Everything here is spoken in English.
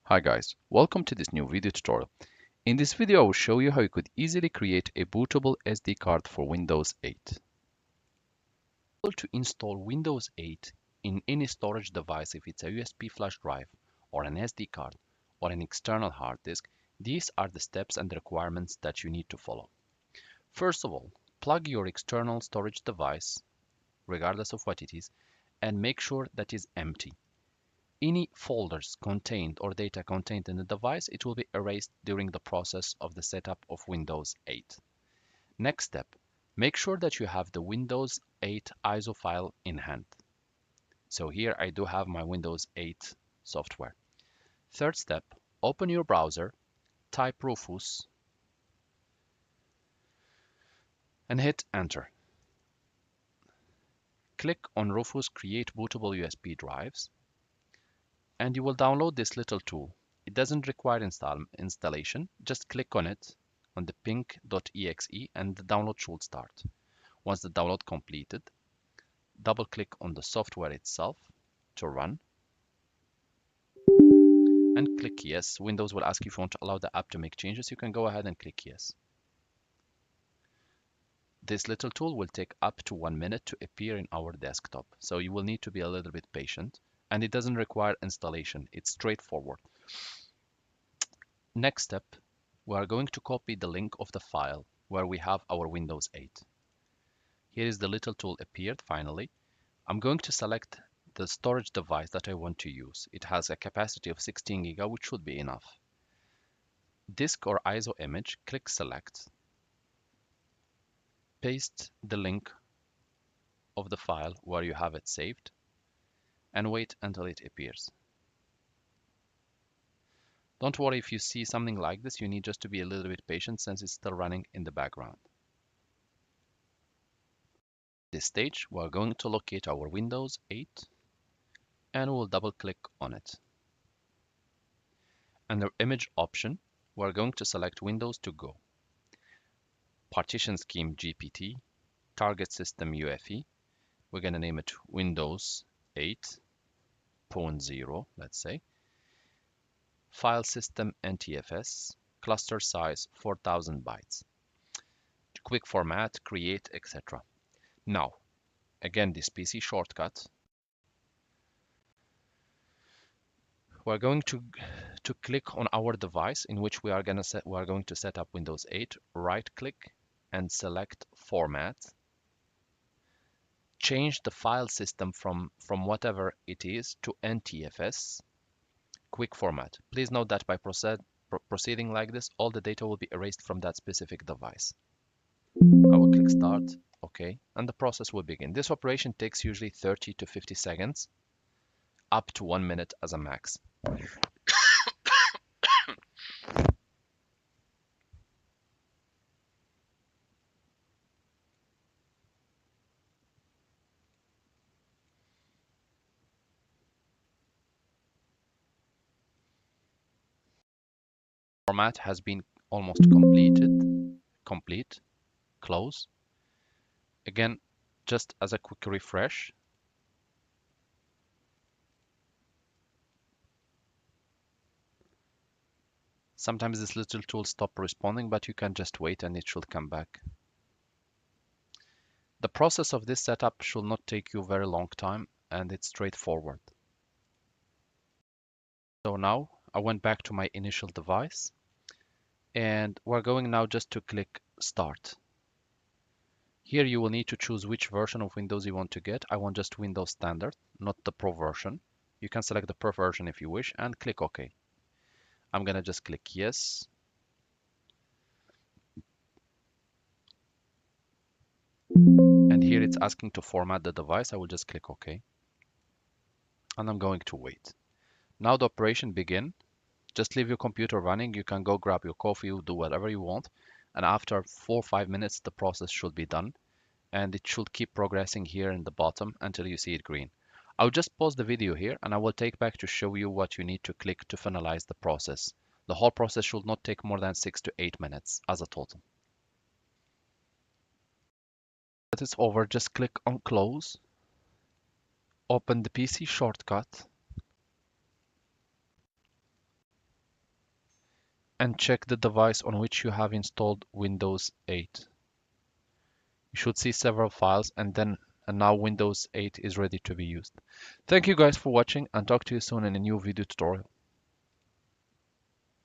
Hi guys, welcome to this new video tutorial. In this video I will show you how you could easily create a bootable SD card for Windows 8. To install Windows 8 in any storage device, if it's a USB flash drive or an SD card or an external hard disk, these are the steps and requirements that you need to follow. First of all, plug your external storage device, regardless of what it is, and make sure that is empty. Any folders contained or data contained in the device, it will be erased during the process of the setup of Windows 8. Next step, make sure that you have the Windows 8 ISO file in hand. So here I do have my Windows 8 software. Third step, open your browser, type Rufus, and hit enter. Click on Rufus Create Bootable USB Drives, and you will download this little tool. It doesn't require installation. Just click on it on the pink.exe and the download should start. Once the download completed, double click on the software itself to run and click yes. Windows will ask you if you want to allow the app to make changes. You can go ahead and click yes. This little tool will take up to 1 minute to appear in our desktop, so you will need to be a little bit patient, and it doesn't require installation. It's straightforward. Next step, we are going to copy the link of the file where we have our Windows 8. Here is the little tool appeared finally. I'm going to select the storage device that I want to use. It has a capacity of 16 GB, which should be enough. Disk or ISO image, click select. Paste the link of the file where you have it saved and wait until it appears. Don't worry if you see something like this, you need just to be a little bit patient since it's still running in the background. At this stage, we're going to locate our Windows 8 and we'll double click on it. Under image option, we're going to select Windows to go. Partition scheme GPT, target system UEFI. We're going to name it Windows 8.0, let's say. File system NTFS, cluster size 4000 bytes. Quick format, create, etc. Now, again, this PC shortcut, we're going to click on our device in which we are going to set up Windows 8, right click and select format. Change the file system from whatever it is to NTFS, quick format. Please note that by proceeding like this, all the data will be erased from that specific device. I will click start, okay, and the process will begin. This operation takes usually 30 to 50 seconds, up to 1 minute as a max. Format has been almost complete, close. Again, just as a quick refresh. Sometimes this little tool stops responding, but you can just wait and it should come back. The process of this setup should not take you a very long time and it's straightforward. So now I went back to my initial device and we're going now just to click start. Here you will need to choose which version of Windows you want to get. I want just Windows Standard, not the Pro version. You can select the Pro version if you wish and click OK. I'm gonna just click yes. And here it's asking to format the device. I will just click OK. And I'm going to wait. Now the operation begin. Just leave your computer running. You can go grab your coffee, do whatever you want. And after 4 or 5 minutes, the process should be done. And it should keep progressing here in the bottom until you see it green. I'll just pause the video here and I will take back to show you what you need to click to finalize the process. The whole process should not take more than 6 to 8 minutes as a total. That is over, just click on close. Open the PC shortcut. and check the device on which you have installed Windows 8. You should see several files and now Windows 8 is ready to be used. Thank you guys for watching and talk to you soon in a new video tutorial.